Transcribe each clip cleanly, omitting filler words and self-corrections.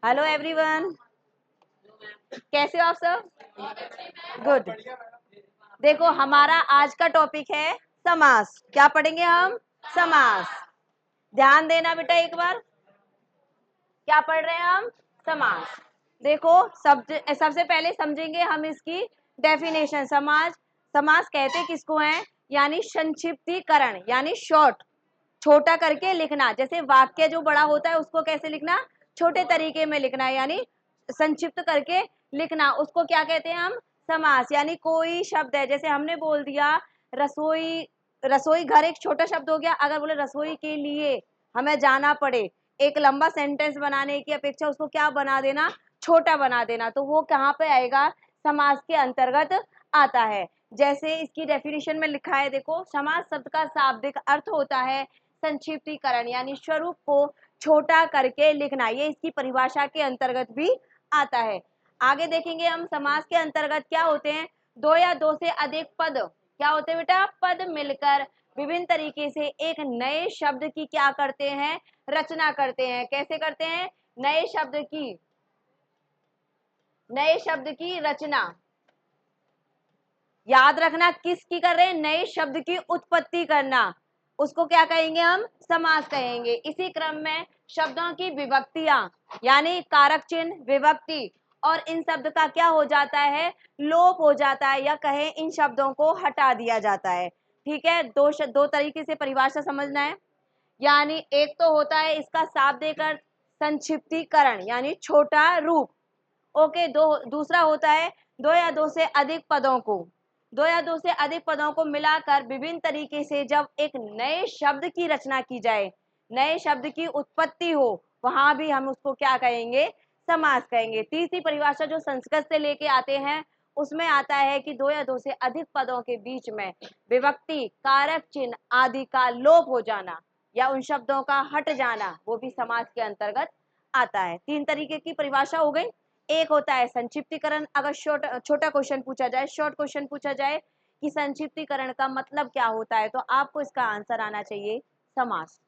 Hello everyone, कैसे हो आप सब? गुड। देखो, हमारा आज का टॉपिक है समास। क्या पढ़ेंगे हम? समास। ध्यान देना बेटा एक बार। क्या पढ़ रहे हैं हम? समास। देखो, सबसे पहले समझेंगे हम इसकी डेफिनेशन। समास कहते किसको हैं? यानी संक्षिप्तीकरण, यानी शॉर्ट, छोटा करके लिखना। जैसे वाक्य जो बड़ा होता है उसको कैसे लिखना? छोटे तरीके में लिखना है, यानी संक्षिप्त करके लिखना। उसको क्या कहते हैं हम? समास। यानी कोई शब्द है, जैसे हमने बोल दिया रसोई, रसोई घर एक छोटा शब्द हो गया। अगर बोले रसोई के लिए हमें जाना पड़े, एक लंबा सेंटेंस बनाने की अपेक्षा उसको क्या बना देना? छोटा बना देना। तो वो कहाँ पे आएगा? समास के अंतर्गत आता है। जैसे इसकी डेफिनेशन में लिखा है, देखो, समास शब्द का शाब्दिक अर्थ होता है संक्षिप्तीकरण, यानी स्वरूप को छोटा करके लिखना। ये इसकी परिभाषा के अंतर्गत भी आता है। आगे देखेंगे हम समास के अंतर्गत क्या होते हैं। दो या दो से अधिक पद, क्या होते हैं बेटा? पद मिलकर विभिन्न तरीके से एक नए शब्द की क्या करते हैं? रचना करते हैं। कैसे करते हैं? नए शब्द की रचना। याद रखना, किसकी कर रहे हैं? नए शब्द की उत्पत्ति करना। उसको क्या कहेंगे हम? समास कहेंगे। इसी क्रम में शब्दों की विभक्तियां, यानी कारक चिन्ह, विभक्ति, और इन शब्द का क्या हो जाता है? लोप हो जाता है, या कहें इन शब्दों को हटा दिया जाता है। ठीक है, दो तरीके से परिभाषा समझना है। यानी एक तो होता है इसका शाब्दिक अर्थ संक्षिप्तीकरण, यानी छोटा रूप। ओके, दूसरा होता है दो या दो से अधिक पदों को मिलाकर विभिन्न तरीके से जब एक नए शब्द की रचना की जाए, नए शब्द की उत्पत्ति हो, वहां भी हम उसको क्या कहेंगे? समास कहेंगे। तीसरी परिभाषा जो संस्कृत से लेके आते हैं उसमें आता है कि दो या दो से अधिक पदों के बीच में विभक्ति, कारक चिन्ह आदि का लोप हो जाना या उन शब्दों का हट जाना, वो भी समास के अंतर्गत आता है। तीन तरीके की परिभाषा हो गई। एक होता है संक्षिप्तीकरण। अगर छोटा क्वेश्चन पूछा जाए, शॉर्ट क्वेश्चन पूछा जाए कि संक्षिप्तीकरण का मतलब क्या होता है, तो आपको इसका आंसर आना चाहिए समास।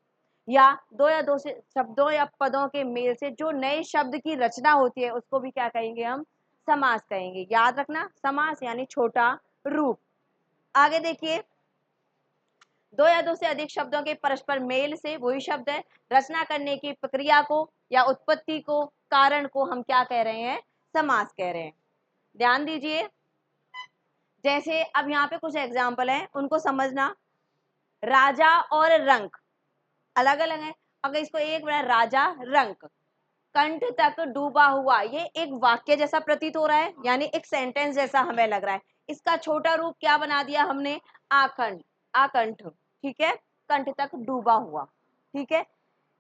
या दो या दो से शब्दों या पदों के मेल से जो नए शब्द की रचना होती है उसको भी क्या कहेंगे हम? समास कहेंगे। याद रखना, समास यानी छोटा रूप। आगे देखिए, दो या दो से अधिक शब्दों के परस्पर मेल से, वही शब्द है, रचना करने की प्रक्रिया को या उत्पत्ति को, कारण को हम क्या कह रहे हैं? समास कह रहे हैं। ध्यान दीजिए, जैसे अब यहाँ पे कुछ एग्जाम्पल हैं, उनको समझना। राजा और रंक अलग अलग है। अगर इसको एक बड़ा राजा रंक कंठ तक डूबा हुआ, ये एक वाक्य जैसा प्रतीत हो रहा है, यानी एक सेंटेंस जैसा हमें लग रहा है। इसका छोटा रूप क्या बना दिया हमने? आकंठ, आकंठ। ठीक है, कंठ तक डूबा हुआ। ठीक है,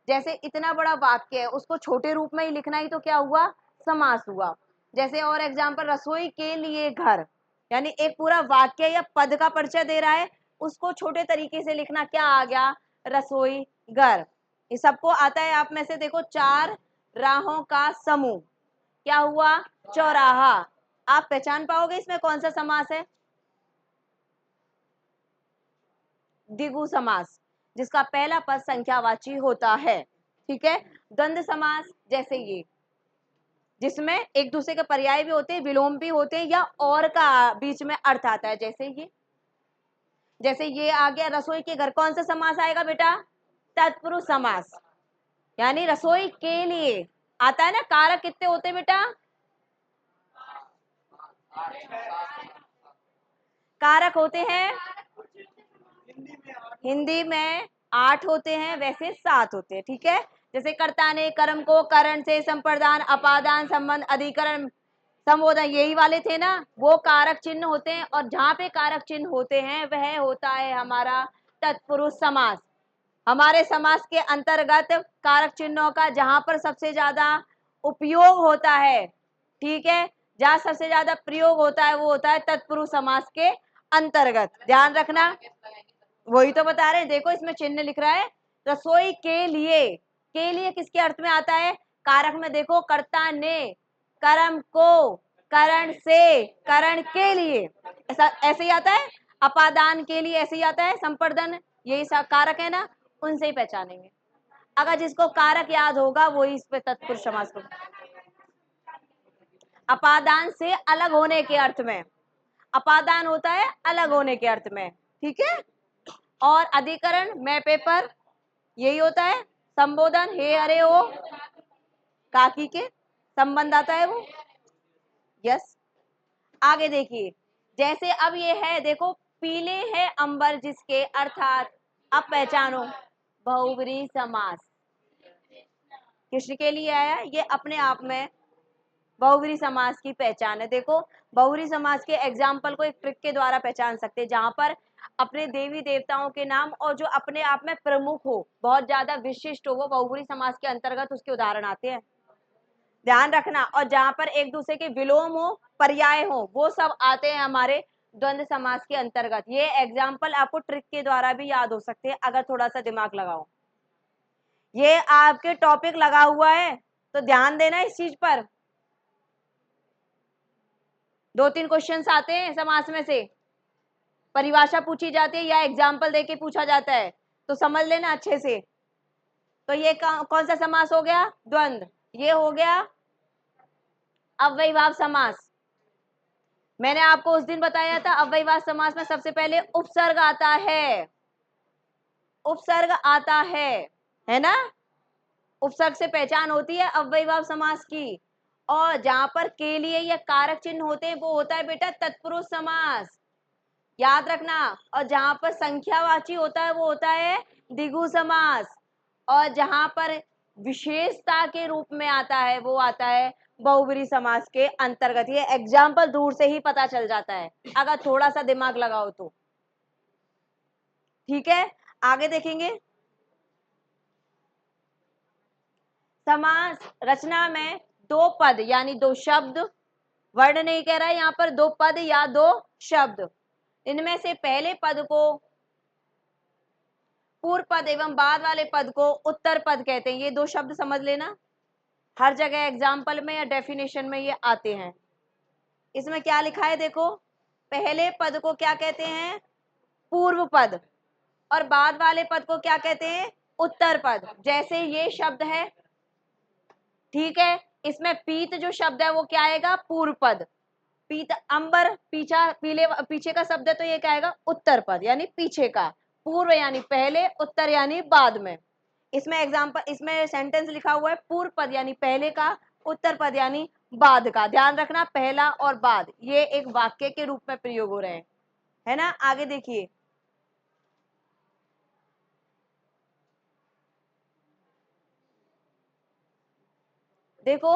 जैसे इतना बड़ा वाक्य है उसको छोटे रूप में ही लिखना ही तो क्या हुआ? समास हुआ। जैसे और एग्जाम्पल, रसोई के लिए घर, यानी एक पूरा वाक्य या पद का परिचय दे रहा है, उसको छोटे तरीके से लिखना, क्या आ गया? रसोई घर। ये सबको आता है। आप में से देखो, चार राहों का समूह, क्या हुआ? चौराहा। आप पहचान पाओगे इसमें कौन सा समास है? द्विगु समास, जिसका पहला पद संख्यावाची होता है। ठीक है, द्वंद्व समास जैसे ये, जिसमें एक दूसरे के पर्याय भी होते हैं, विलोम भी होते हैं, या और का बीच में अर्थ आता है। जैसे ये आ गया रसोई के घर, कौन सा समास आएगा बेटा? तत्पुरुष समास। यानी रसोई के लिए आता है ना। कारक कितने होते हैं बेटा? कारक होते हैं हिंदी में 8 होते हैं, वैसे 7 होते हैं। ठीक है, जैसे कर्ता ने कर्म को करण से संप्रदान, अपादान, संबंध, अधिकरण, संबोधन, यही वाले थे ना, वो कारक चिन्ह होते हैं। और जहां पे कारक चिन्ह होते हैं वह होता है हमारा तत्पुरुष समास। हमारे समास के अंतर्गत कारक चिन्हों का जहां पर सबसे ज्यादा उपयोग होता है, ठीक है, जहां सबसे ज्यादा प्रयोग होता है, वो होता है तत्पुरुष समास के अंतर्गत। ध्यान रखना, वही तो बता रहे हैं। देखो, इसमें चिन्ह लिख रहा है रसोई के लिए। के लिए किसके अर्थ में आता है? कारक में देखो, कर्ता ने कर्म को करण से, करण के लिए, ऐसा ऐसे ही आता है। अपादान के लिए ऐसे ही आता है। संपर्दन, यही कारक है ना, उनसे ही पहचानेंगे। अगर जिसको कारक याद होगा वही इस पे तत्पुरुष समास को। अपादान से अलग होने के अर्थ में, अपादान होता है अलग होने के अर्थ में, ठीक है। और अधिकरण मैं पेपर, यही होता है। संबोधन हे अरे हो, काकी के संबंध आता है वो, यस। आगे देखिए, जैसे अब ये है, देखो पीले है अंबर जिसके, अर्थात अब पहचानो बहुब्रीहि समास किसके लिए आया, ये अपने आप में बहुब्रीहि समास की पहचान है। देखो बहुब्रीहि समास के एग्जाम्पल को एक ट्रिक के द्वारा पहचान सकते हैं, जहां पर अपने देवी देवताओं के नाम और जो अपने आप में प्रमुख हो, बहुत ज्यादा विशिष्ट हो, वो बहुब्रीहि समास के अंतर्गत उसके उदाहरण आते हैं, ध्यान रखना। और जहां पर एक दूसरे के विलोम हो, पर्याय हो, वो सब आते हैं हमारे द्वंद्व समास के अंतर्गत। ये एग्जाम्पल आपको ट्रिक के द्वारा भी याद हो सकते हैं अगर थोड़ा सा दिमाग लगाओ। ये आपके टॉपिक लगा हुआ है तो ध्यान देना इस चीज पर। 2-3 क्वेश्चंस आते हैं समास में से, परिभाषा पूछी जाती है या एग्जाम्पल देके पूछा जाता है, तो समझ लेना अच्छे से। तो ये कौन सा समास हो गया, द्वंद्व। ये हो गया अव्ययीभाव समास। मैंने आपको उस दिन बताया था अव्ययीभाव समास में सबसे पहले उपसर्ग आता है, उपसर्ग आता है ना। उपसर्ग से पहचान होती है अव्ययीभाव समास की। और जहां पर के लिए या कारक चिन्ह होते हैं वो होता है बेटा तत्पुरुष समास, याद रखना। और जहां पर संख्यावाची होता है वो होता है द्विगु समास। और जहां पर विशेषता के रूप में आता है वो आता है बहुब्रीहि समास के अंतर्गत। ये एग्जाम्पल दूर से ही पता चल जाता है अगर थोड़ा सा दिमाग लगाओ तो, ठीक है। आगे देखेंगे, समास रचना में दो पद यानी दो शब्द, वर्ण नहीं कह रहा है यहाँ पर, दो पद या दो शब्द, इनमें से पहले पद को पूर्व पद एवं बाद वाले पद को उत्तर पद कहते हैं। ये दो शब्द समझ लेना, हर जगह एग्जाम्पल में या डेफिनेशन में ये आते हैं। इसमें क्या लिखा है देखो, पहले पद को क्या कहते हैं, पूर्व पद, और बाद वाले पद को क्या कहते हैं, उत्तर पद। जैसे ये शब्द है, ठीक है, इसमें पीत जो शब्द है वो क्या आएगा, पूर्व पद। पीत अंबर पीछा पीले पीछे का शब्द है तो ये क्या आएगा, उत्तर पद यानी पीछे का। पूर्व यानी पहले, उत्तर यानी बाद में। इसमें एग्जाम्पल, इसमें सेंटेंस लिखा हुआ है पूर्व पद यानी पहले का, उत्तर पद यानी बाद का। ध्यान रखना पहला और बाद ये एक वाक्य के रूप में प्रयोग हो रहे हैं, है ना। आगे देखिए, देखो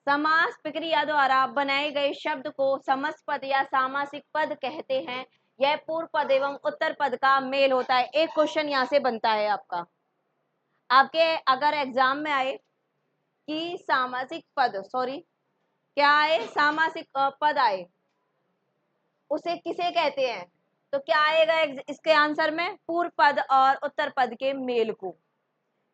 समास प्रक्रिया द्वारा बनाए गए शब्द को समस्त पद या सामासिक पद कहते हैं। यह पूर्व पद एवं उत्तर पद का मेल होता है। एक क्वेश्चन यहाँ से बनता है आपका, आपके अगर एग्जाम में आए कि सामासिक पद, सॉरी क्या आए, सामासिक पद आए, उसे किसे कहते हैं, तो क्या आएगा इसके आंसर में, पूर्व पद और उत्तर पद के मेल को।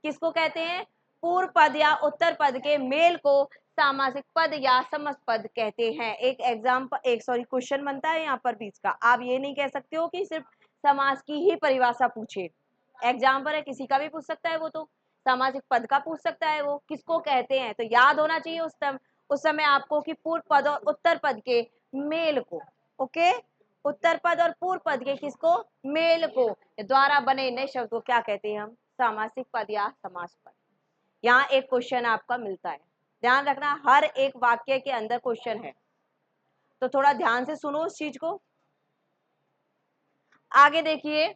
किसको कहते हैं, पूर्व पद या उत्तर पद के मेल को सामासिक पद या समस्त पद कहते हैं। एक एग्जाम्पल, एक सॉरी क्वेश्चन बनता है यहाँ पर बीच का। आप ये नहीं कह सकते हो कि सिर्फ समास की ही परिभाषा पूछे, एग्जाम्पल है किसी का भी पूछ सकता है वो, तो सामासिक पद का पूछ सकता है वो, किसको कहते हैं। तो याद होना चाहिए उस समय आपको कि पूर्व पद और उत्तर पद के मेल को, ओके, उत्तर पद और पूर्व पद के किसको, मेल को द्वारा बने नए शब्द को क्या कहते हैं हम, सामासिक पद या समास पद। यहाँ एक क्वेश्चन आपका मिलता है, ध्यान रखना हर एक वाक्य के अंदर क्वेश्चन है, तो थोड़ा ध्यान से सुनो उस चीज को। आगे देखिए,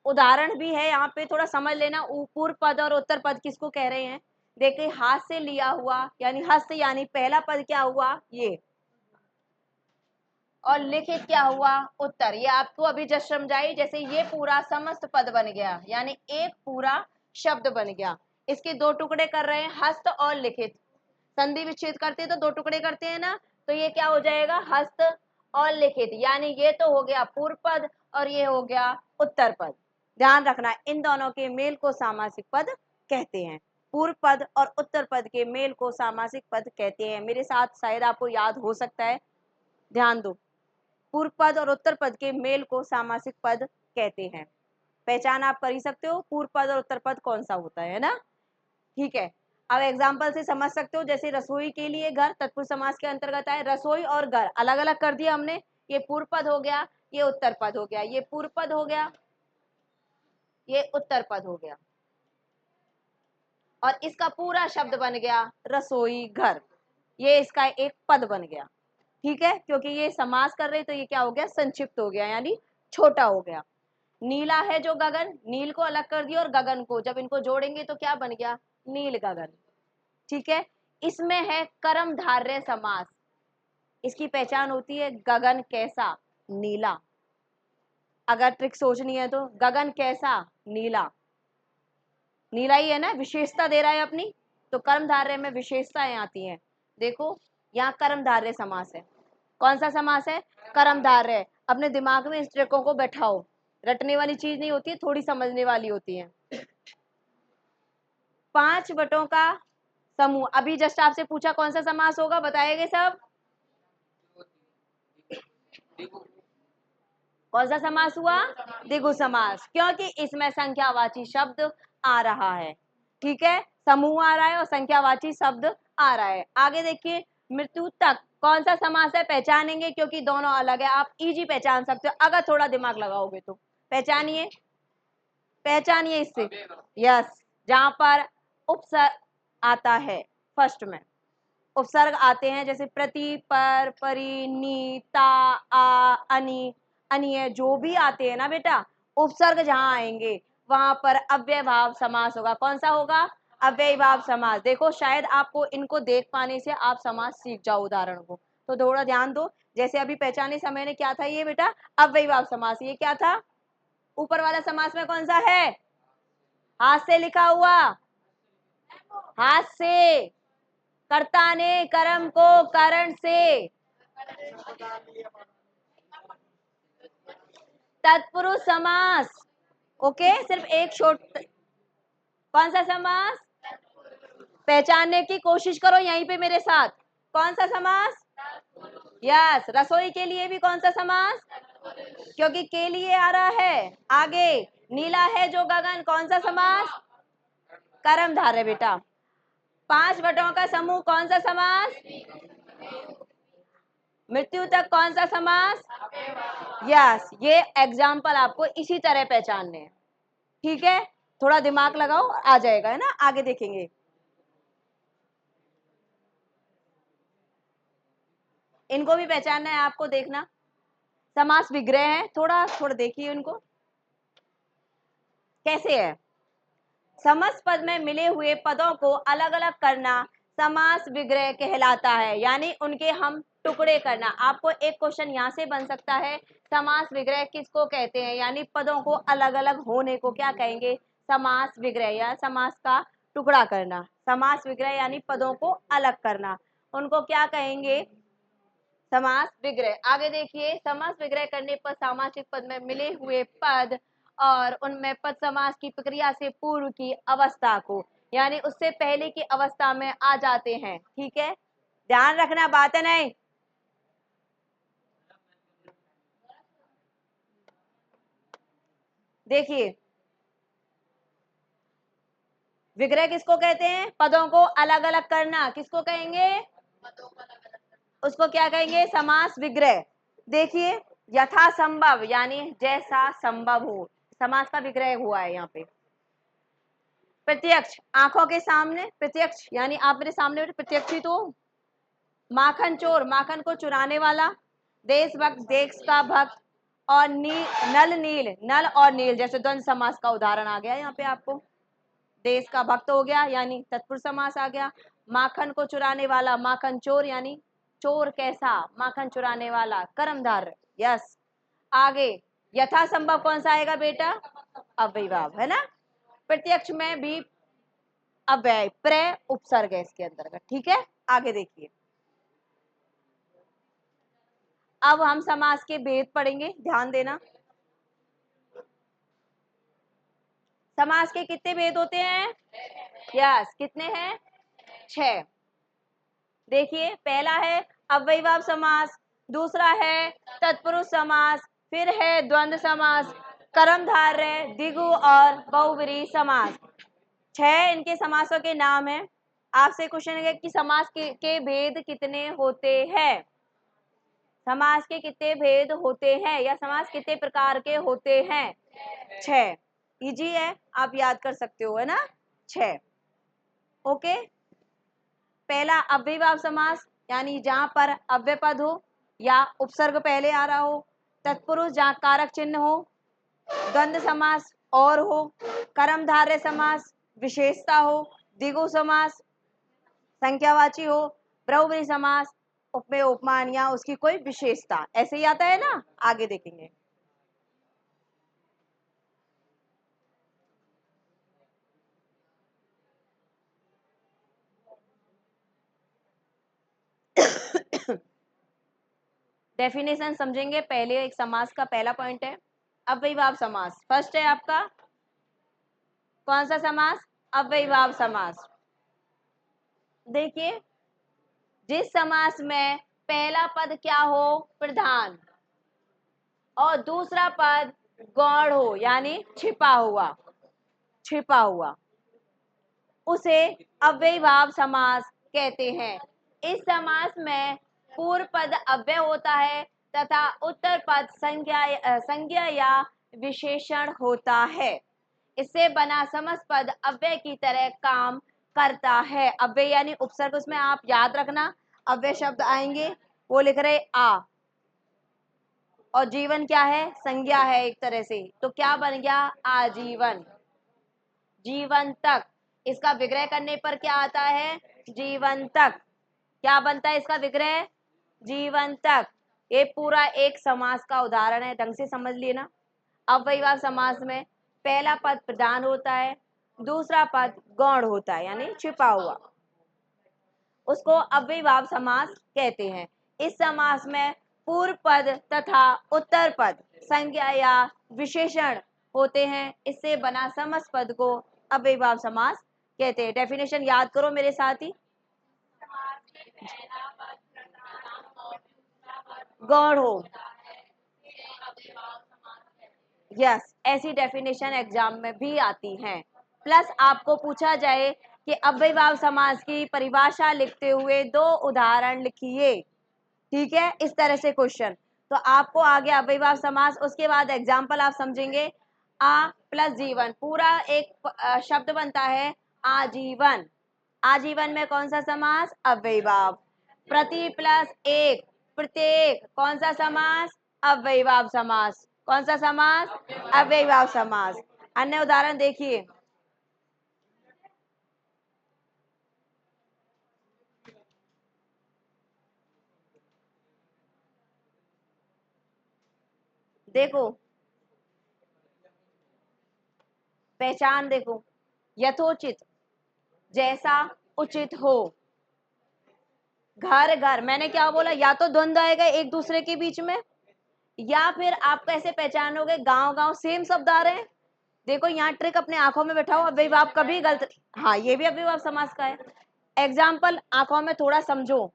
उदाहरण भी है यहाँ पे, थोड़ा समझ लेना पूर्व पद और उत्तर पद किसको कह रहे हैं। देखिए हाथ से लिया हुआ यानी हस्त यानी पहला पद क्या हुआ ये, और लिखित क्या हुआ उत्तर। ये आपको अभी जस्ट समझाई, जैसे ये पूरा समस्त पद बन गया यानी एक पूरा शब्द बन गया। इसके दो टुकड़े कर रहे हैं, हस्त और लिखित, संधि विच्छेद करते हैं तो दो टुकड़े करते हैं ना, तो ये क्या हो जाएगा, हस्त और लिखित, यानी ये तो हो गया पूर्व पद और ये हो गया उत्तर पद। ध्यान रखना इन दोनों के मेल को सामासिक पद कहते हैं, पूर्व पद और उत्तर पद के मेल को सामासिक पद कहते हैं। मेरे साथ शायद आपको याद हो सकता है, ध्यान दो, पूर्व पद और उत्तर पद के मेल को सामासिक पद कहते हैं। पहचान आप कर ही सकते हो पूर्व पद और उत्तर पद कौन सा होता है ना, ठीक है। अब एग्जाम्पल से समझ सकते हो, जैसे रसोई के लिए घर तत्पुरुष समास के अंतर्गत आए। रसोई और घर अलग अलग कर दिया हमने, ये पूर्व पद हो गया, ये उत्तर पद हो गया, ये पूर्व पद हो गया, ये उत्तर पद हो गया, और इसका पूरा शब्द बन गया रसोई घर। ये इसका एक पद बन गया, ठीक है, क्योंकि ये समास कर रहे तो ये क्या हो गया, संक्षिप्त हो गया, यानी छोटा हो गया। नीला है जो गगन, नील को अलग कर दिया और गगन को, जब इनको जोड़ेंगे तो क्या बन गया, नील गगन, ठीक है। इसमें है कर्मधारय समास, इसकी पहचान होती है गगन कैसा, नीला। अगर ट्रिक सोचनी है तो गगन कैसा, नीला, नीला ही है ना, विशेषता दे रहा है अपनी, तो कर्मधारय में विशेषताएं आती हैं। देखो यहाँ कर्मधारय समास है, कौन सा समास है, कर्मधारय। अपने दिमाग में इस ट्रिकों को बैठाओ, रटने वाली चीज नहीं होती है, थोड़ी समझने वाली होती है। 5 बटों का समूह, अभी जस्ट आपसे पूछा कौन सा समास होगा, बताएंगे सब, कौन सा समास हुआ, द्विगु समास, क्योंकि इसमें संख्यावाची शब्द आ रहा है, ठीक है, समूह आ रहा है और संख्यावाची शब्द आ रहा है। आगे देखिए, मृत्यु तक कौन सा समास है, पहचानेंगे, क्योंकि दोनों अलग है, आप इजी पहचान सकते हो अगर थोड़ा दिमाग लगाओगे तो। पहचानिए, पहचानिए इससे, यस, जहां पर उपसर्ग आता है, फर्स्ट में उपसर्ग आते हैं, जैसे प्रति, पर, परि, नी, ता, आ, अनि, अनिय, जो भी आते हैं ना बेटा, उपसर्ग जहां आएंगे वहां पर अव्यय भाव समास होगा। कौन सा होगा, अव्यय भाव समास। देखो शायद आपको इनको देख पाने से आप समास सीख जाओ उदाहरण को, तो थोड़ा ध्यान दो। जैसे अभी पहचाने समय ने क्या था ये बेटा, अव्यय भाव समास। ये क्या था, ऊपर वाला समास में कौन सा है, हाथ से लिखा हुआ, हाथ से, कर्ता ने कर्म को कारण से, तत्पुरुष समास, ओके, सिर्फ एक शॉर्ट, कौन सा समास, पहचानने की कोशिश करो यहीं पे मेरे साथ, कौन सा समास, यस, रसोई के लिए भी कौन सा समास, क्योंकि के लिए आ रहा है। आगे नीला है जो गगन, कौन सा समास, कर्मधारय बेटा। 5 बटों का समूह कौन सा समास, मृत्यु तक कौन सा समास, यस, ये एग्जाम्पल आपको इसी तरह पहचानने हैं, ठीक है, थोड़ा दिमाग लगाओ आ जाएगा, है ना। आगे देखेंगे, इनको भी पहचानना है आपको, देखना, समास विग्रह है, थोड़ा थोड़ा देखिए उनको कैसे है। समस्त पद में मिले हुए पदों को अलग अलग करना समास विग्रह कहलाता है, यानी उनके हम टुकड़े करना। आपको एक क्वेश्चन यहाँ से बन सकता है, समास विग्रह किसको कहते हैं, यानी पदों को अलग अलग होने को क्या कहेंगे, समास विग्रह, या समास का टुकड़ा करना। समास विग्रह यानी पदों को अलग करना, उनको क्या कहेंगे, समास विग्रह। आगे देखिए, समास विग्रह करने पर सामासिक पद में मिले हुए पद और उनमें पद समास की प्रक्रिया से पूर्व की अवस्था को, यानी उससे पहले की अवस्था में आ जाते हैं, ठीक है, ध्यान रखना, बात है नहीं। देखिए, विग्रह किसको कहते हैं, पदों को अलग अलग करना, किसको कहेंगे, उसको क्या कहेंगे, समास विग्रह। देखिए, यथासंभव यानी जैसा संभव हो, समास का विग्रह हुआ है यहाँ पे। प्रत्यक्ष, आंखों के सामने, प्रत्यक्ष यानी आप मेरे सामने प्रत्यक्ष ही तो। माखन चोर, माखन को चुराने वाला। देशभक्त, देश का भक्त। और नल नील, नल और नील जैसे द्वंद्व समास का उदाहरण आ गया यहाँ पे आपको। देश का भक्त हो गया यानी तत्पुरुष समास आ गया। माखन को चुराने वाला, माखन चोर यानी चोर कैसा, माखन चुराने वाला, कर्मधार, यस। आगे यथासंभव कौन सा आएगा बेटा, अव्ययीभाव, है ना। प्रत्यक्ष में भी अव्यय प्रय उपसर्ग है इसके अंतर्गत, ठीक है। आगे देखिए, अब हम समास के भेद पढ़ेंगे, ध्यान देना। समास के कितने भेद होते हैं, यस, कितने हैं, 6। देखिए, पहला है अव्ययीभाव समास, दूसरा है तत्पुरुष समास, फिर है द्वंद्व समास, कर्मधारय, द्विगु और बहुब्रीहि समास। 6 इनके समासों के नाम हैं। आपसे क्वेश्चन है कि समास के भेद कितने होते हैं, समास के कितने भेद होते हैं या समास कितने प्रकार के होते हैं? 6। इजी है, आप याद कर सकते हो, है ना? 6। ओके। पहला अव्ययीभाव समास, यानी जहां पर अव्यय पद हो या उपसर्ग पहले आ रहा हो, तत्पुरुष जहां कारक चिन्ह हो, द्वंद्व समास और हो, कर्मधारय समास विशेषता हो, द्विगु समास संख्यावाची हो, बहुव्रीहि समास उपमेय उपमान या उसकी कोई विशेषता, ऐसे ही आता है ना, आगे देखेंगे। डेफिनेशन समझेंगे पहले। एक समास का पहला पॉइंट है अव्ययीभाव समास। फर्स्ट है आपका कौन सा समास? अव्ययीभाव समास। देखिए, जिस समास में पहला पद क्या हो? प्रधान, और दूसरा पद गौण हो, यानी छिपा हुआ, छिपा हुआ, उसे अव्ययीभाव समास कहते हैं। इस समास में पूर्व पद अव्यय होता है तथा उत्तर पद संज्ञा या विशेषण होता है। इससे बना समस्त पद अव्यय की तरह काम करता है। अव्यय यानी उपसर्ग, उसमें आप याद रखना अव्यय शब्द आएंगे, वो लिख रहे आ, और जीवन क्या है? संज्ञा है एक तरह से, तो क्या बन गया? आजीवन, जीवन तक। इसका विग्रह करने पर क्या आता है? जीवन तक। क्या बनता है इसका विग्रह? जीवन तक। ये पूरा एक समास का उदाहरण है, ढंग से समझ लिए ना। अव्ययीभाव समास में पहला पद प्रधान होता है, दूसरा पद गौण होता है, यानी छिपा हुआ, उसको अव्ययीभाव समास कहते हैं। इस समास में पूर्व पद तथा उत्तर पद संज्ञा या विशेषण होते हैं। इससे बना समस्त पद को अव्ययीभाव समास कहते हैं। डेफिनेशन याद करो मेरे साथ ही। गौण हो, यस, ऐसी डेफिनेशन एग्जाम में भी आती हैं। प्लस आपको पूछा जाए कि अव्ययीभाव समास की परिभाषा लिखते हुए 2 उदाहरण लिखिए, ठीक है, इस तरह से क्वेश्चन। तो आपको आ गया अव्ययीभाव समास, उसके बाद एग्जाम्पल आप समझेंगे। आ प्लस जीवन, पूरा एक शब्द बनता है आजीवन। आजीवन में कौन सा समास? अव्ययीभाव। प्रति प्लस एक, प्रत्येक, कौन सा समास? अव्ययीभाव समास। कौन सा समास? अव्ययीभाव समास। अन्य उदाहरण देखिए, देखो पहचान, देखो यथोचित, जैसा उचित हो। घर घर, मैंने क्या बोला? या तो द्वंद्व आएगा एक दूसरे के बीच में, या फिर आप कैसे पहचानोगे? गांव गांव सेम शब्द आ रहे हैं। देखो यहाँ ट्रिक अपने आंखों में बैठाओ, अव्ययीभाव कभी गलत, हाँ ये भी अव्ययीभाव समास का है। एग्जाम्पल आंखों में थोड़ा समझो,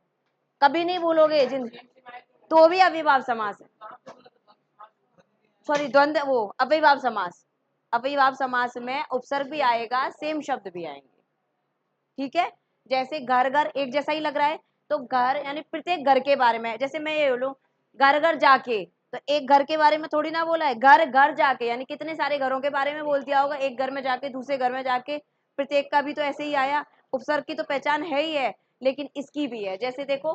कभी नहीं भूलोगे जिन, तो भी अव्ययीभाव समास है। सॉरी, द्वंद्व, वो अव्ययीभाव समास। अव्ययीभाव समास में उपसर्ग भी आएगा, सेम शब्द भी आएंगे, ठीक है। जैसे घर घर एक जैसा ही लग रहा है, तो घर यानी प्रत्येक घर के बारे में, जैसे मैं ये बोलूं घर घर जाके, तो एक घर के बारे में थोड़ी ना बोला है, घर घर जाके यानी कितने सारे घरों के बारे में बोल दिया होगा। एक घर में जाके, दूसरे घर में जाके, प्रत्येक का भी तो ऐसे ही आया। उपसर्ग की तो पहचान है ही है, लेकिन इसकी भी है। जैसे देखो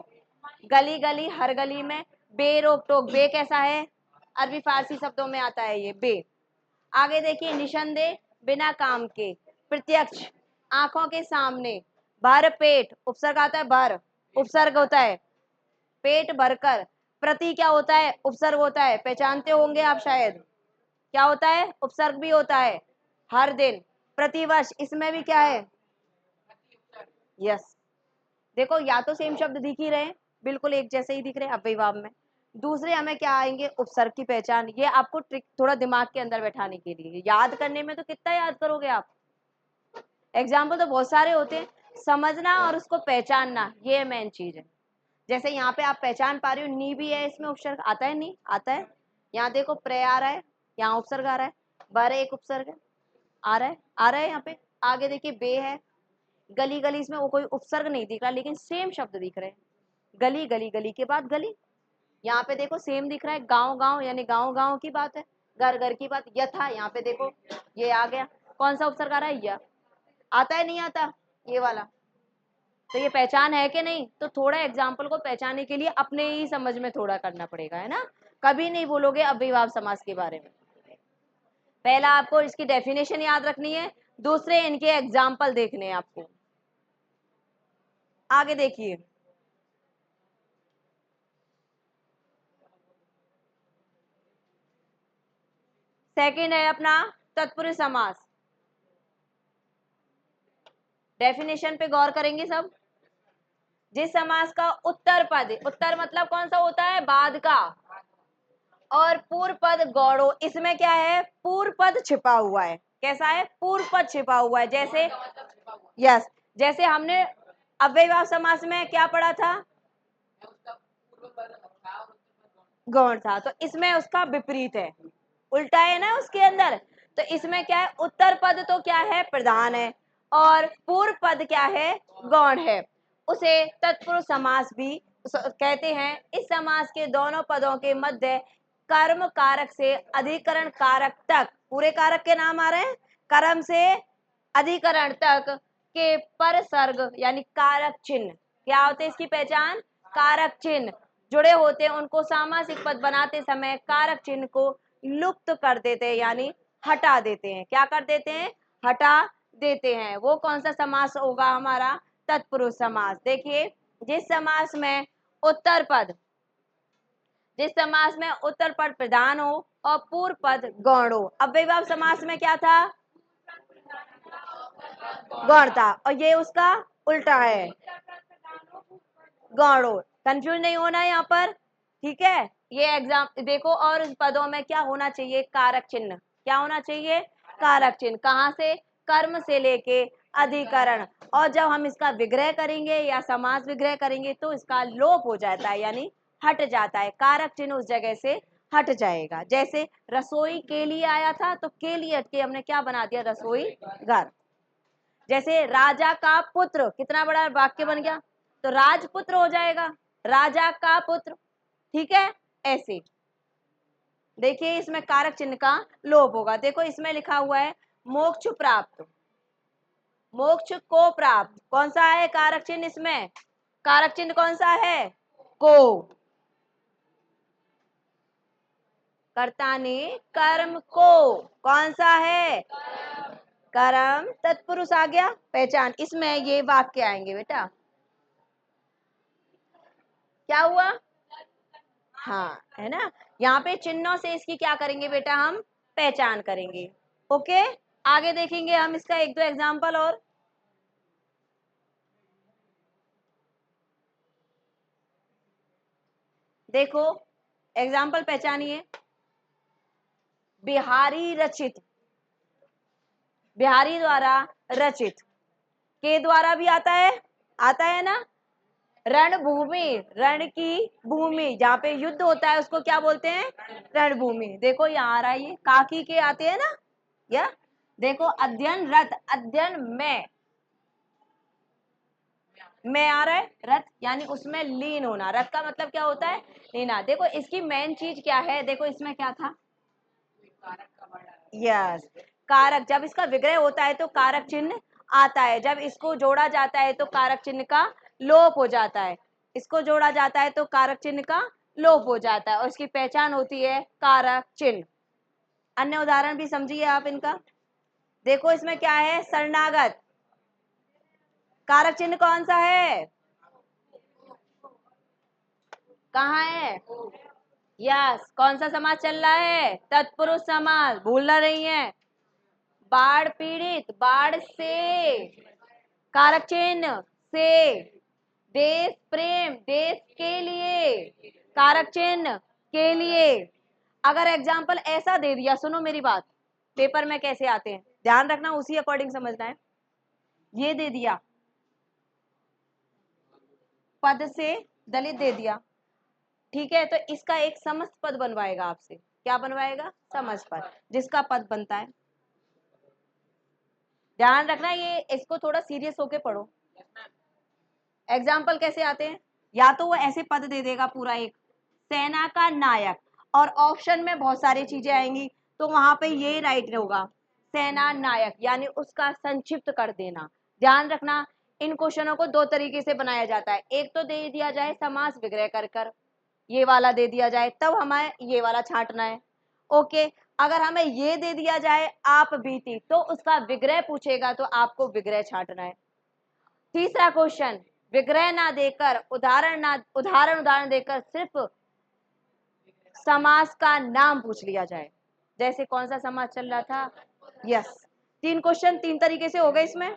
गली गली, हर गली में, बे रोक टोक, बे कैसा है? अरबी फारसी शब्दों में आता है ये बे। आगे देखिए निसंदेह, बिना काम के, प्रत्यक्ष, आंखों के सामने, भर पेट, उपसर्ग आता है भर, उपसर्ग होता है, पेट भरकर। प्रति क्या होता है? उपसर्ग होता है, पहचानते होंगे आप शायद, क्या होता है? उपसर्ग भी होता है। हर दिन, प्रतिवर्ष, इसमें भी क्या है? यस। देखो या तो सेम शब्द दिख ही रहे हैं, बिल्कुल एक जैसे ही दिख रहे हैं अव्ययीभाव में। दूसरे हमें क्या आएंगे? उपसर्ग की पहचान। ये आपको ट्रिक थोड़ा दिमाग के अंदर बैठाने के लिए, याद करने में तो कितना याद करोगे आप, एग्जाम्पल तो बहुत सारे होते हैं, समझना और उसको पहचानना ये मेन चीज है। जैसे यहाँ पे आप पहचान पा रहे हो, नी भी है इसमें, उपसर्ग आता है, नी आता है। यहाँ देखो प्रे आ रहा है, यहाँ उपसर्ग आ रहा है, बर एक उपसर्ग है, आ रहा है, आ रहा है यहाँ पे। आगे देखिए बे है, गली गली इसमें वो कोई उपसर्ग नहीं दिख रहा, लेकिन सेम शब्द दिख रहे हैं। गली गली, गली के बाद गली, यहाँ पे देखो सेम दिख रहा है। गांव गांव यानी गांव गांव की बात है, घर घर की बात। यथा, यहाँ पे देखो ये आ गया, कौन सा उपसर्ग आ रहा है? या। आता है नहीं आता ये वाला? तो ये पहचान है कि नहीं? तो थोड़ा एग्जाम्पल को पहचानने के लिए अपने ही समझ में थोड़ा करना पड़ेगा, है ना। कभी नहीं बोलोगे अव्ययीभाव समास के बारे में। पहला आपको इसकी डेफिनेशन याद रखनी है, दूसरे इनके एग्जाम्पल देखने हैं आपको। आगे देखिए, सेकंड है अपना तत्पुरुष समास। डेफिनेशन पे गौर करेंगे सब। जिस समास का उत्तर पद, उत्तर मतलब कौन सा होता है? बाद का, और पूर्व पद गौड़ो, इसमें क्या है? पूर्व पद छिपा हुआ है। कैसा है? पूर्व पद छिपा हुआ है। जैसे यस, जैसे हमने अव्ययीभाव समास में क्या पढ़ा था? गौण था, तो इसमें उसका विपरीत है, उल्टा है ना उसके अंदर। तो इसमें क्या है? उत्तर पद तो क्या है? प्रधान है, और पूर्व पद क्या है? गौण है। उसे तत्पुरुष समास भी कहते हैं। इस समास के दोनों पदों के मध्य कर्म कारक से अधिकरण कारक तक, पूरे कारक के नाम आ रहे हैं, कर्म से अधिकरण तक के परसर्ग यानी कारक चिन्ह, क्या होते हैं इसकी पहचान? कारक चिन्ह जुड़े होते हैं, उनको सामासिक पद बनाते समय कारक चिन्ह को लुप्त कर देते हैं, यानी हटा देते हैं। क्या कर देते हैं? हटा देते हैं। वो कौन सा समास होगा? हमारा तत्पुरुष समास। देखिए, जिस समास में उत्तर पद, जिस समास में उत्तर पद प्रधान हो और पूर्व पद गौण हो। अव्ययीभाव समास में क्या था? गौण था, और ये उसका उल्टा है, गौण हो। कंफ्यूज नहीं होना यहाँ पर, ठीक है। ये एग्जाम देखो, और इस पदों में क्या होना चाहिए? कारक चिन्ह। क्या होना चाहिए? कारक चिन्ह। कहाँ से? कर्म से लेके अधिकरण। और जब हम इसका विग्रह करेंगे या समास विग्रह करेंगे तो इसका लोप हो जाता है, यानी हट जाता है, कारक चिन्ह उस जगह से हट जाएगा। जैसे रसोई के लिए आया था, तो के लिए हट के हमने क्या बना दिया? रसोई घर। जैसे राजा का पुत्र, कितना बड़ा वाक्य बन गया, तो राजपुत्र हो जाएगा, राजा का पुत्र, ठीक है। ऐसे देखिए, इसमें कारक चिन्ह का लोप होगा। देखो इसमें लिखा हुआ है मोक्ष प्राप्त, मोक्ष को प्राप्त, कौन सा है कारक चिन्ह? इसमें कारक चिन्ह कौन सा है? को। कर्ता ने कर्म को, कौन सा है? कर्म तत्पुरुष आ गया, पहचान। इसमें ये वाक्य आएंगे बेटा, क्या हुआ? हाँ, है ना। यहाँ पे चिन्हों से इसकी क्या करेंगे बेटा? हम पहचान करेंगे। ओके, आगे देखेंगे हम इसका एक दो एग्जाम्पल और। देखो एग्जाम्पल पहचानिए। बिहारी रचित, बिहारी द्वारा रचित, के द्वारा भी आता है ना। रणभूमि, रण की भूमि, जहाँ पे युद्ध होता है उसको क्या बोलते हैं? रणभूमि। देखो यहाँ आ रहा है, ये काकी के आते हैं ना, या देखो अध्ययन रत, अध्ययन में आ रहा है, रत यानी उसमें लीन होना। रत का मतलब क्या होता है? लीना। देखो इसकी मेन चीज क्या है? देखो इसमें क्या था? यस, कारक। जब इसका विग्रह होता है तो कारक चिन्ह आता है, जब इसको जोड़ा जाता है तो कारक चिन्ह का लोप हो जाता है, इसको जोड़ा जाता है तो कारक चिन्ह का लोप हो जाता है, और इसकी पहचान होती है कारक चिन्ह। अन्य उदाहरण भी समझिए आप इनका। देखो इसमें क्या है? शरणागत, कारक चिन्ह कौन सा है? कहाँ है? यस, कौन सा समाज चल रहा है? तत्पुरुष समाज, भूलना नहीं है। बाढ़ पीड़ित, बाढ़ से, कारक चिन्ह से। देश प्रेम, देश के लिए, कारक चिन्ह के लिए। अगर एग्जाम्पल ऐसा दे दिया, सुनो मेरी बात, पेपर में कैसे आते हैं, ध्यान रखना, उसी अकॉर्डिंग समझना है। ये दे दिया, पद से दलित दे दिया, ठीक है, तो इसका एक समस्त पद बनवाएगा आपसे। क्या बनवाएगा? समस्त पद, जिसका पद बनता है। ध्यान रखना, ये इसको थोड़ा सीरियस होके पढ़ो। एग्जाम्पल कैसे आते हैं, या तो वो ऐसे पद दे देगा पूरा एक, सेना का नायक, और ऑप्शन में बहुत सारी चीजें आएंगी, तो वहां पे ये राइट होगा सेना नायक, यानी उसका संक्षिप्त कर देना। ध्यान रखना, इन क्वेश्चनों को दो तरीके से बनाया जाता है, एक तो दे दिया जाए समास विग्रह कर कर, ये वाला दे दिया जाए, तब हमें ये वाला छांटना है। ओके, अगर हमें ये दे दिया जाए आप बीती, तो उसका विग्रह पूछेगा तो आपको विग्रह छांटना है। तीसरा क्वेश्चन, विग्रह ना देकर, उदाहरण देकर सिर्फ समास का नाम पूछ लिया जाए, जैसे कौन सा समास चल रहा था। यस, 3 क्वेश्चन 3 तरीके से हो गए इसमें।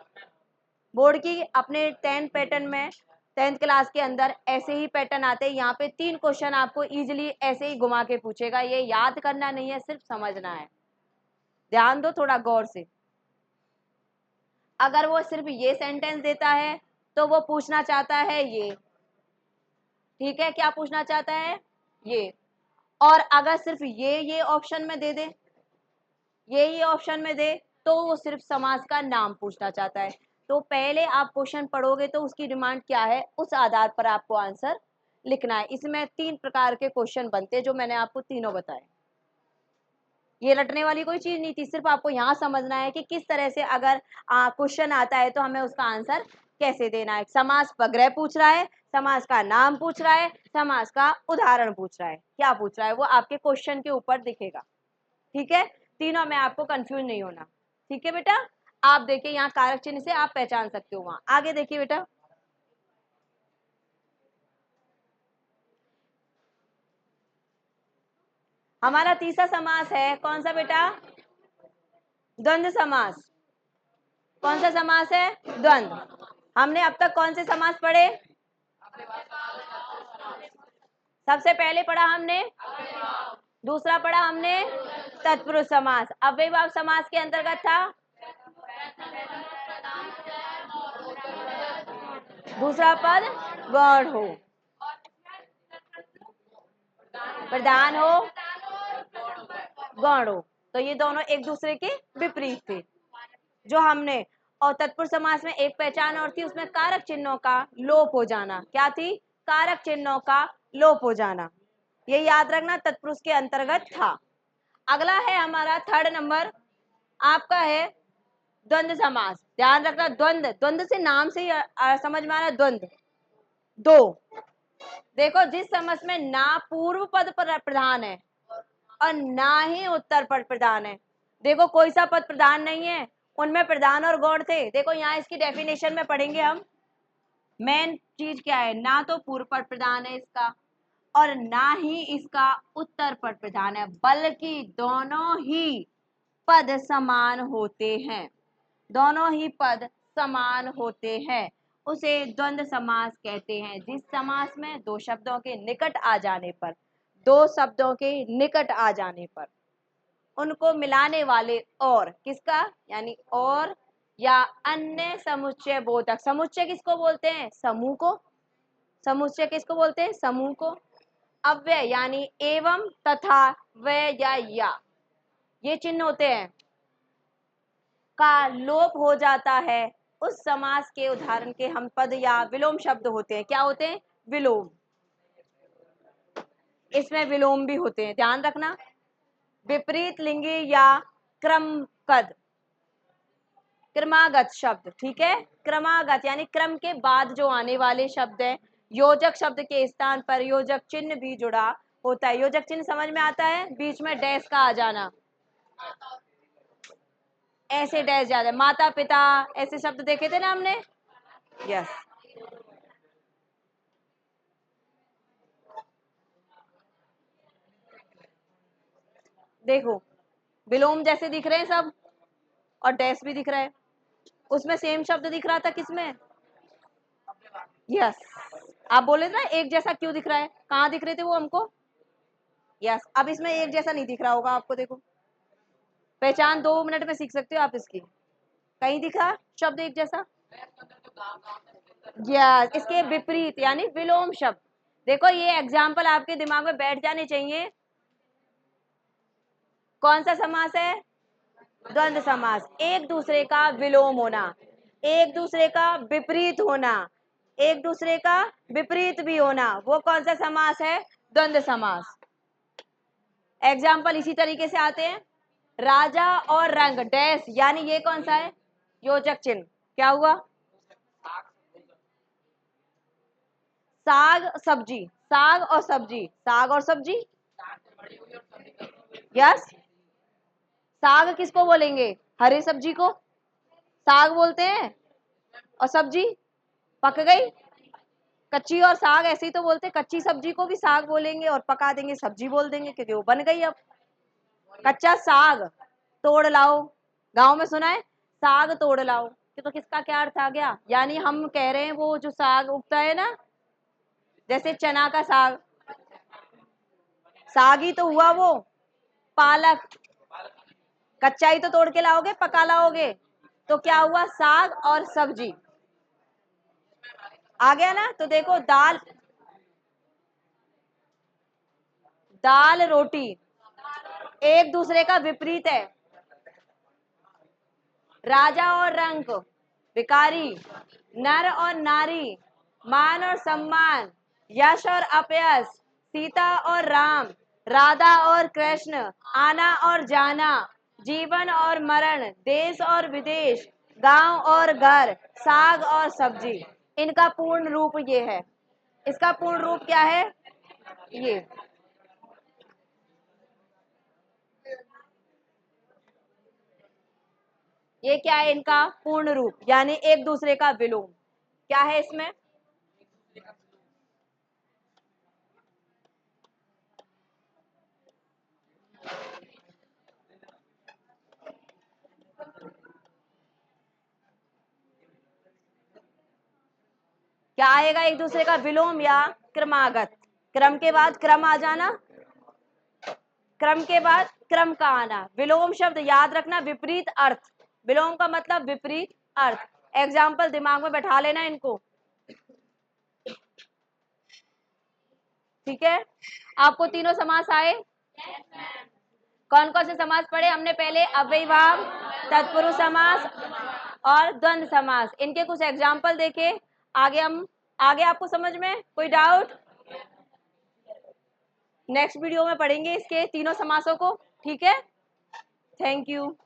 बोर्ड की अपने 10 पैटर्न में 10th क्लास के अंदर ऐसे ही पैटर्न आते हैं, यहाँ पे 3 क्वेश्चन आपको इजीली ऐसे ही घुमा के पूछेगा, ये याद करना नहीं है, सिर्फ समझना है। ध्यान दो थोड़ा गौर से। अगर वो सिर्फ ये सेंटेंस देता है तो वो पूछना चाहता है ये, ठीक है, क्या पूछना चाहता है ये। और अगर सिर्फ ये ऑप्शन में दे दे, ये ऑप्शन में दे, तो वो सिर्फ समास का नाम पूछना चाहता है। तो पहले आप क्वेश्चन पढ़ोगे तो उसकी डिमांड क्या है, उस आधार पर आपको आंसर लिखना है। इसमें 3 प्रकार के क्वेश्चन बनते हैं, जो मैंने आपको तीनों बताए। ये रटने वाली कोई चीज नहीं थी, सिर्फ आपको यहाँ समझना है कि किस तरह से अगर क्वेश्चन आता है तो हमें उसका आंसर कैसे देना है। समास विग्रह पूछ रहा है, समास का नाम पूछ रहा है, समास का उदाहरण पूछ रहा है, क्या पूछ रहा है वो आपके क्वेश्चन के ऊपर दिखेगा। ठीक है, तीनों में आपको कंफ्यूज नहीं होना। ठीक है बेटा, आप देखिए यहाँ कारक चिन्ह से आप पहचान सकते हो। वहां आगे देखिए बेटा, हमारा तीसरा समास है कौन सा बेटा, द्वंद्व समास। कौन सा समास है, द्वंद्व। हमने अब तक कौन से समास पढ़े, सबसे पहले पढ़ा हमने, दूसरा पढ़ा हमने तत्पुरुष समास, अव्ययीभाव समास के अंतर्गत था दूसरा पद गौण हो, प्रधान हो, गौण हो, तो ये दोनों एक दूसरे के विपरीत थे जो हमने। और तत्पुरुष समास में एक पहचान और थी, उसमें कारक चिन्हों का लोप हो जाना। क्या थी, कारक चिन्हों का लोप हो जाना, ये याद रखना, तत्पुरुष के अंतर्गत था। अगला है हमारा थर्ड नंबर, आपका है द्वंद्व समास। ध्यान रखना, द्वंद्व, द्वंद्व से नाम से ही समझ में आ रहा है, द्वंद्व दो। देखो, जिस समास में ना पूर्व पद पर प्रधान है और ना ही उत्तर पद प्रधान है, देखो कोई सा पद प्रधान नहीं है, उनमें प्रधान और गौण थे। देखो यहाँ इसकी डेफिनेशन में पढ़ेंगे हम, मेन चीज क्या है, ना तो पूर्व पद प्रधान है इसका, और ना ही इसका उत्तर पद प्रधान है, बल्कि दोनों ही पद समान होते हैं, दोनों ही पद समान होते हैं, उसे द्वंद्व समास कहते हैं। जिस समास में दो शब्दों के निकट आ जाने पर, दो शब्दों के निकट आ जाने पर उनको मिलाने वाले और किसका, यानी और या अन्य समुच्चय बोधक, समुच्चय किसको बोलते हैं, समूह को, समुच्चय किसको बोलते हैं, समूह को। अव्यय यानी एवं, तथा, व या ये चिन्ह होते हैं, का लोप हो जाता है, उस समास के उदाहरण के हम पद या विलोम शब्द होते हैं। क्या होते हैं, विलोम, इसमें विलोम भी होते हैं, ध्यान रखना। विपरीत लिंगी या क्रमपद, क्रमागत शब्द, ठीक है, क्रमागत यानी क्रम के बाद जो आने वाले शब्द हैं, योजक शब्द के स्थान पर योजक चिन्ह भी जुड़ा होता है। योजक चिन्ह समझ में आता है, बीच में डैश का आ जाना, ऐसे डैश ज्यादा, माता पिता ऐसे शब्द देखे थे ना हमने। यस, देखो विलोम जैसे दिख रहे हैं सब, और डैश भी दिख रहा है, उसमें सेम शब्द दिख रहा था किसमें, यस। आप बोले ना एक जैसा क्यों दिख रहा है, कहाँ दिख रहे थे वो हमको, यस। अब इसमें एक जैसा नहीं दिख रहा होगा आपको, देखो पहचान 2 मिनट में सीख सकते हो आप इसकी, कहीं दिखा शब्द एक जैसा, यस, इसके विपरीत यानी विलोम शब्द। देखो ये एग्जाम्पल आपके दिमाग में बैठ जाने चाहिए। कौन सा समास है, द्वंद्व समास, एक दूसरे का विलोम होना, एक दूसरे का विपरीत होना, एक दूसरे का विपरीत भी होना, वो कौन सा समास है? द्वंद्व समास। एग्जाम्पल इसी तरीके से आते हैं, राजा और रंग डैश, यानी ये कौन सा है? योजक चिन्ह। क्या हुआ? साग सब्जी, साग और सब्जी, साग और सब्जी, यस। साग किसको बोलेंगे? हरी सब्जी को साग बोलते हैं, और सब्जी पक गई, कच्ची और साग ऐसे ही तो बोलते हैं, कच्ची सब्जी को भी साग बोलेंगे और पका देंगे सब्जी बोल देंगे, क्योंकि वो बन गई। अब कच्चा साग तोड़ लाओ, गांव में सुना है, साग तोड़ लाओ, तो किसका क्या अर्थ आ गया? यानी हम कह रहे हैं वो जो साग उगता है ना, जैसे चना का साग, साग ही तो हुआ वो। पालक कच्चा ही तो तोड़ के लाओगे, पका लाओगे, तो क्या हुआ? साग और सब्जी आ गया ना। तो देखो, दाल, दाल रोटी एक दूसरे का विपरीत है। राजा और रंक भिखारी, नर और नारी, मान और सम्मान, यश और अपयश, सीता और राम, राधा और कृष्ण, आना और जाना, जीवन और मरण, देश और विदेश, गांव और घर, साग और सब्जी। इनका पूर्ण रूप ये है। इसका पूर्ण रूप क्या है? ये क्या है इनका पूर्ण रूप? यानी एक दूसरे का विलोम। क्या है इसमें? क्या आएगा? एक दूसरे का विलोम या क्रमागत। क्रम के बाद क्रम आ जाना, क्रम के बाद क्रम का आना। विलोम शब्द याद रखना, विपरीत अर्थ। विलोम का मतलब विपरीत अर्थ। एग्जाम्पल दिमाग में बैठा लेना इनको, ठीक है? आपको तीनों समास आए? कौन कौन से समास पढ़े हमने पहले? अव्ययीभाव, तत्पुरुष समास और द्वंद्व समास। इनके कुछ एग्जाम्पल देखे, आगे हम, आगे आपको समझ में कोई डाउट? नेक्स्ट वीडियो में पढ़ेंगे इसके तीनों समासों को, ठीक है? Thank you.